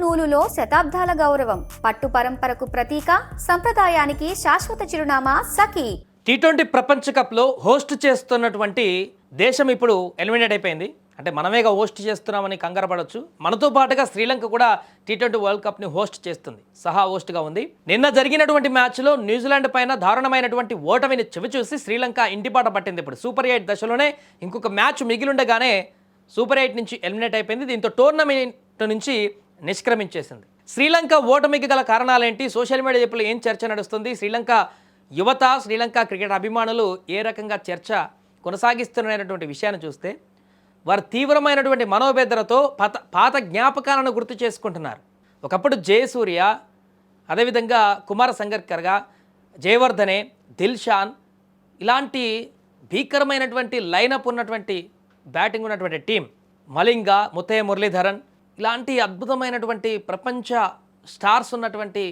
నూలులో శతాబ్దాల గౌరవం, పట్టు పరంపరకు ప్రతీక, సంప్రదాయానికి శాశ్వత చిరునామా సఖీ. టీ20 ప్రపంచ కప్లో హోస్ట్ చేస్తున్నటువంటి దేశం ఇప్పుడు ఎలిమినేట్ అయిపోయింది. అంటే మనమేగా హోస్ట్ చేస్తున్నామని కంగారపడవచ్చు. మనతో పాటుగా శ్రీలంక కూడా టీ20 వరల్డ్ కప్ని హోస్ట్ చేస్తుంది, సహా హోస్ట్గా ఉంది. నిన్న జరిగినటువంటి మ్యాచ్లో న్యూజిలాండ్ పైన దారుణమైనటువంటి ఓటమిని చవిచూసి శ్రీలంక ఇంటిపాట పట్టింది. ఇప్పుడు సూపర్ 8 దశలోనే ఇంకొక మ్యాచ్ మిగిలిండగానే సూపర్ 8 నుంచి ఎలిమినేట్ అయిపోయింది. దీంతో టోర్నమెంట్ నుంచి నిష్క్రమించేసింది. శ్రీలంక ఓటమికి గల కారణాలేంటి, సోషల్ మీడియా చెప్పులు ఏం చర్చ నడుస్తుంది, శ్రీలంక యువత, శ్రీలంక క్రికెట్ అభిమానులు ఏ రకంగా చర్చ కొనసాగిస్తున్నటువంటి విషయాన్ని చూస్తే వారు తీవ్రమైనటువంటి మనోవేదనతో పాత జ్ఞాపకాలను గుర్తు చేసుకుంటున్నారు. ఒకప్పుడు జయసూర్య, అదేవిధంగా కుమార సంగర్కర్గా, జయవర్ధనే, దిల్షాన్ ఇలాంటి భీకరమైనటువంటి లైనప్ ఉన్నటువంటి బ్యాటింగ్ ఉన్నటువంటి టీం, మలింగ, ముత్తయ్య మురళీధరన్ ఇలాంటి అద్భుతమైనటువంటి ప్రపంచ స్టార్స్ ఉన్నటువంటి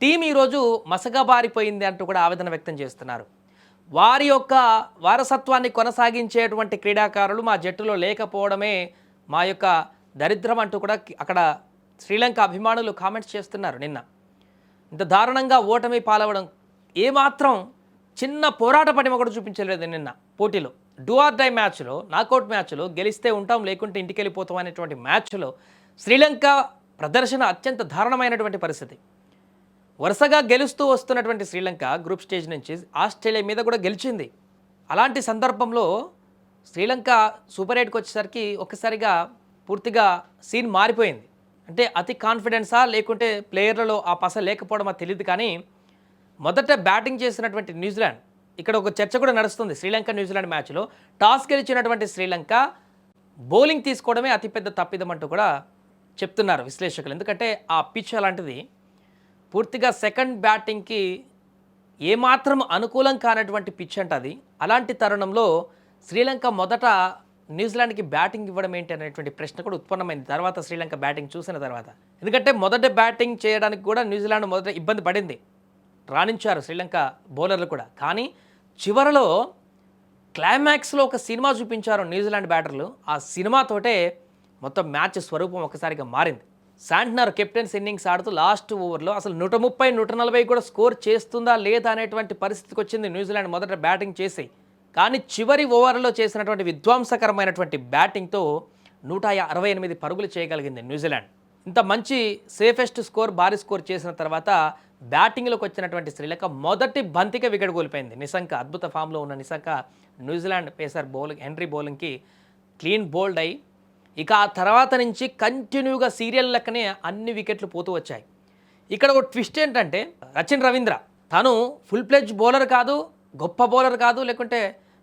టీం ఈరోజు మసగబారిపోయింది అంటూ కూడా ఆవేదన వ్యక్తం చేస్తున్నారు. వారి యొక్క వారసత్వాన్ని కొనసాగించేటువంటి క్రీడాకారులు మా జట్టులో లేకపోవడమే మా యొక్క దరిద్రం అంటూ కూడా అక్కడ శ్రీలంక అభిమానులు కామెంట్స్ చేస్తున్నారు. నిన్న ఇంత దారుణంగా ఓటమి పాలవడం, ఏమాత్రం చిన్న పోరాట పటిమ కూడా చూపించలేదు నిన్న పోటీలో. డూ ఆర్ డై మ్యాచ్లో, నాకౌట్ మ్యాచ్లో గెలిస్తే ఉంటాం లేకుంటే ఇంటికి వెళ్ళిపోతాం అనేటువంటి మ్యాచ్లో శ్రీలంక ప్రదర్శన అత్యంత దారుణమైనటువంటి పరిస్థితి. వరుసగా గెలుస్తూ వస్తున్నటువంటి శ్రీలంక గ్రూప్ స్టేజ్ నుంచి ఆస్ట్రేలియా మీద కూడా గెలిచింది. అలాంటి సందర్భంలో శ్రీలంక సూపర్ 8కి వచ్చేసరికి ఒక్కసారిగా పూర్తిగా సీన్ మారిపోయింది. అంటే అతి కాన్ఫిడెన్సా లేకుంటే ప్లేయర్లలో ఆ పస లేకపోవడమో తెలియదు. కానీ మొదట బ్యాటింగ్ చేసినటువంటి న్యూజిలాండ్, ఇక్కడ ఒక చర్చ కూడా నడుస్తుంది. శ్రీలంక న్యూజిలాండ్ మ్యాచ్లో టాస్ గెలిచినటువంటి శ్రీలంక బౌలింగ్ తీసుకోవడమే అతిపెద్ద తప్పిదం అంటూ కూడా చెప్తున్నారు విశ్లేషకులు. ఎందుకంటే ఆ పిచ్ అలాంటిది, పూర్తిగా సెకండ్ బ్యాటింగ్కి ఏమాత్రం అనుకూలం కానటువంటి పిచ్ అంట అది. అలాంటి తరుణంలో శ్రీలంక మొదట న్యూజిలాండ్కి బ్యాటింగ్ ఇవ్వడం ఏంటి అనేటువంటి ప్రశ్న కూడా ఉత్పన్నమైంది తర్వాత శ్రీలంక బ్యాటింగ్ చూసిన తర్వాత. ఎందుకంటే మొదట బ్యాటింగ్ చేయడానికి కూడా న్యూజిలాండ్ మొదట ఇబ్బంది పడింది, రాణించారు శ్రీలంక బౌలర్లు కూడా. కానీ చివరలో క్లైమాక్స్లో ఒక సినిమా చూపించారు న్యూజిలాండ్ బ్యాటర్లు. ఆ సినిమాతోటే మొత్తం మ్యాచ్ స్వరూపం ఒకసారిగా మారింది. శాంట్నర్ కెప్టెన్స్ ఇన్నింగ్స్ ఆడుతూ లాస్ట్ ఓవర్లో అసలు 130, 140 కూడా స్కోర్ చేస్తుందా లేదా అనేటువంటి పరిస్థితికి వచ్చింది న్యూజిలాండ్ మొదట బ్యాటింగ్ చేసి. కానీ చివరి ఓవర్లో చేసినటువంటి విధ్వంసకరమైనటువంటి బ్యాటింగ్తో 168 పరుగులు చేయగలిగింది న్యూజిలాండ్. ఇంత మంచి సేఫెస్ట్ స్కోర్, భారీ స్కోర్ చేసిన తర్వాత బ్యాటింగ్లోకి వచ్చినటువంటి శ్రీలంక మొదటి బంతికే వికెట్ కోల్పోయింది. నిశంక అద్భుత ఫామ్లో ఉన్న నిశంక న్యూజిలాండ్ పేసర్ హెన్రీ బౌలింగ్కి క్లీన్ బౌల్డ్ అయి ఇక ఆ తర్వాత నుంచి కంటిన్యూగా సీరియల్ లెక్కనే అన్ని వికెట్లు పోతూ వచ్చాయి. ఇక్కడ ఒక ట్విస్ట్ ఏంటంటే రచిన్ రవీంద్ర తను ఫుల్ ప్లెడ్జ్ బౌలర్ కాదు, గొప్ప బౌలర్ కాదు, లేకుంటే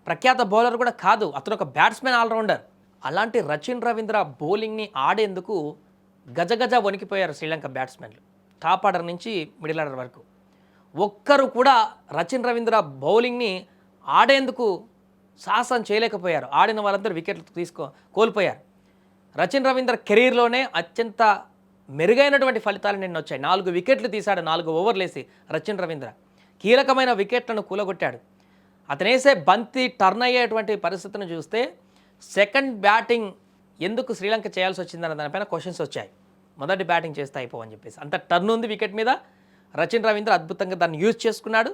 ప్రఖ్యాత బౌలర్ కూడా కాదు, అతను ఒక బ్యాట్స్మెన్ ఆల్రౌండర్. అలాంటి రచిన్ రవీంద్ర బౌలింగ్ని ఆడేందుకు గజగజ వణికిపోయారు శ్రీలంక బ్యాట్స్మెన్లు. టాప్ ఆర్డర్ నుంచి మిడిల్ ఆర్డర్ వరకు ఒక్కరు కూడా రచిన్ రవీంద్ర బౌలింగ్ని ఆడేందుకు సాహసం చేయలేకపోయారు. ఆడిన వాళ్ళందరూ వికెట్లు కోల్పోయారు. రచిన్ రవీంద్ర కెరీర్లోనే అత్యంత మెరుగైనటువంటి ఫలితాలు నిన్న వచ్చాయి. 4 వికెట్లు తీశాడు 4 ఓవర్లు వేసి రచిన్ రవీంద్ర. కీలకమైన వికెట్లను కూలగొట్టాడు. అతనేసే బంతి టర్న్ అయ్యేటువంటి పరిస్థితిని చూస్తే సెకండ్ బ్యాటింగ్ ఎందుకు శ్రీలంక చేయాల్సి వచ్చిందన్న దానిపైన క్వశ్చన్స్ వచ్చాయి. మొదటి బ్యాటింగ్ చేస్తే అయిపోవని చెప్పేసి అంత టర్న్ ఉంది వికెట్ మీద. రచిన్ రవీంద్ర అద్భుతంగా దాన్ని యూజ్ చేసుకున్నాడు,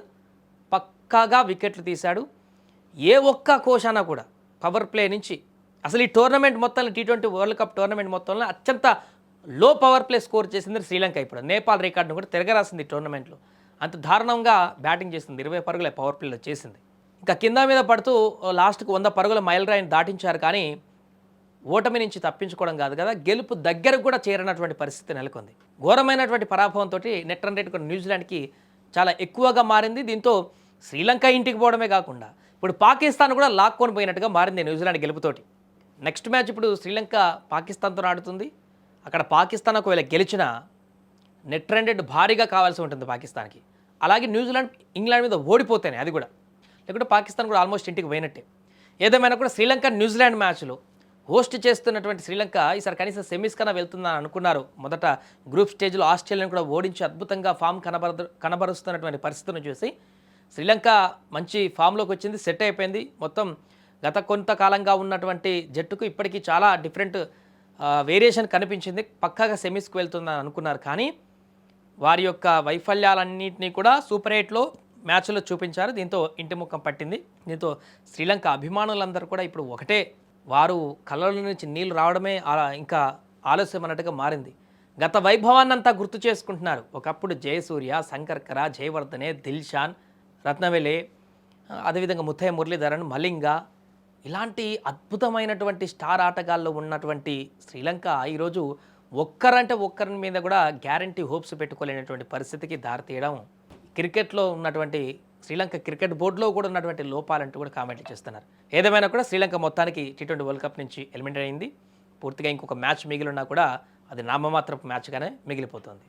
పక్కాగా వికెట్లు తీశాడు. ఏ ఒక్క కోశానా కూడా పవర్ ప్లే నుంచి అసలు ఈ టోర్నమెంట్ మొత్తంలో టీ20 వరల్డ్ కప్ టోర్నమెంట్ మొత్తంలో అత్యంత లో పవర్ ప్లే స్కోర్ చేసింది శ్రీలంక. ఇప్పుడు నేపాల్ రికార్డును కూడా తిరగరాసింది టోర్నమెంట్లో. అంత దారుణంగా బ్యాటింగ్ చేసింది, 20 పరుగులే పవర్ ప్లేలో చేసింది. ఇంకా కింద మీద పడుతూ లాస్ట్కు 100 పరుగుల మైలురాయిని దాటించారు. కానీ ఓటమి నుంచి తప్పించుకోవడం కాదు కదా, గెలుపు దగ్గరకు కూడా చేరినటువంటి పరిస్థితి నెలకొంది. ఘోరమైనటువంటి పరాభవంతో నెట్ రన్ రేట్ కూడా న్యూజిలాండ్కి చాలా ఎక్కువగా మారింది. దీంతో శ్రీలంక ఇంటికి పోవడమే కాకుండా ఇప్పుడు పాకిస్తాన్ కూడా లాక్కొని పోయినట్టుగా మారింది న్యూజిలాండ్ గెలుపుతోటి. నెక్స్ట్ మ్యాచ్ ఇప్పుడు శ్రీలంక పాకిస్తాన్తో ఆడుతుంది. అక్కడ పాకిస్తాన్ ఒకవేళ గెలిచినా నెట్ రన్ రేట్ భారీగా కావాల్సి ఉంటుంది పాకిస్తాన్కి. అలాగే న్యూజిలాండ్ ఇంగ్లాండ్ మీద ఓడిపోతేనే అది కూడా, లేకుంటే పాకిస్తాన్ కూడా ఆల్మోస్ట్ ఇంటికి పోయినట్టే. ఏదేమైనా కూడా శ్రీలంక న్యూజిలాండ్ మ్యాచ్లో హోస్ట్ చేస్తున్నటువంటి శ్రీలంక ఈసారి కనీసం సెమీస్ కన్నా వెళ్తుందని అనుకున్నారు. మొదట గ్రూప్ స్టేజ్లో ఆస్ట్రేలియాను కూడా ఓడించి అద్భుతంగా ఫామ్ కనబరుస్తున్నటువంటి పరిస్థితిని చూసి శ్రీలంక మంచి ఫామ్లోకి వచ్చింది, సెట్ అయిపోయింది. మొత్తం గత కొంతకాలంగా ఉన్నటువంటి జట్టుకు ఇప్పటికీ చాలా డిఫరెంట్ వేరియేషన్ కనిపించింది, పక్కాగా సెమీస్కి వెళ్తుందని అనుకున్నారు. కానీ వారి యొక్క వైఫల్యాలన్నింటినీ కూడా సూపర్ 8లో మ్యాచ్లో చూపించారు. దీంతో ఇంటి ముఖం పట్టింది. దీంతో శ్రీలంక అభిమానులందరూ కూడా ఇప్పుడు ఒకటే, వారు కళ్ళ నుంచి నీళ్లు రావడమే ఇంకా ఆలస్యం అన్నట్టుగా మారింది. గత వైభవాన్నంతా గుర్తు చేసుకుంటున్నారు. ఒకప్పుడు జయసూర్య, శంకర్కర, జయవర్ధనే, దిల్షాన్, రత్నవేలే, అదేవిధంగా ముత్తయ్య మురళీధరన్, మలింగ, ఇలాంటి అద్భుతమైనటువంటి స్టార్ ఆటగాళ్ళు ఉన్నటువంటి శ్రీలంక ఈరోజు ఒక్కరంటే ఒక్కరి మీద కూడా గ్యారంటీ హోప్స్ పెట్టుకోలేనటువంటి పరిస్థితికి దారితీయడం క్రికెట్లో ఉన్నటువంటి శ్రీలంక క్రికెట్ బోర్డులో కూడా ఉన్నటువంటి లోపాలంటూ కూడా కామెంట్లు చేస్తున్నారు. ఏదేమైనా కూడా శ్రీలంక మొత్తానికి T20 వరల్డ్ కప్ నుంచి ఎలిమినేట్ అయింది. పూర్తిగా ఇంకొక మ్యాచ్ మిగిలినా కూడా అది నామమాత్రపు మ్యాచ్గానే మిగిలిపోతుంది.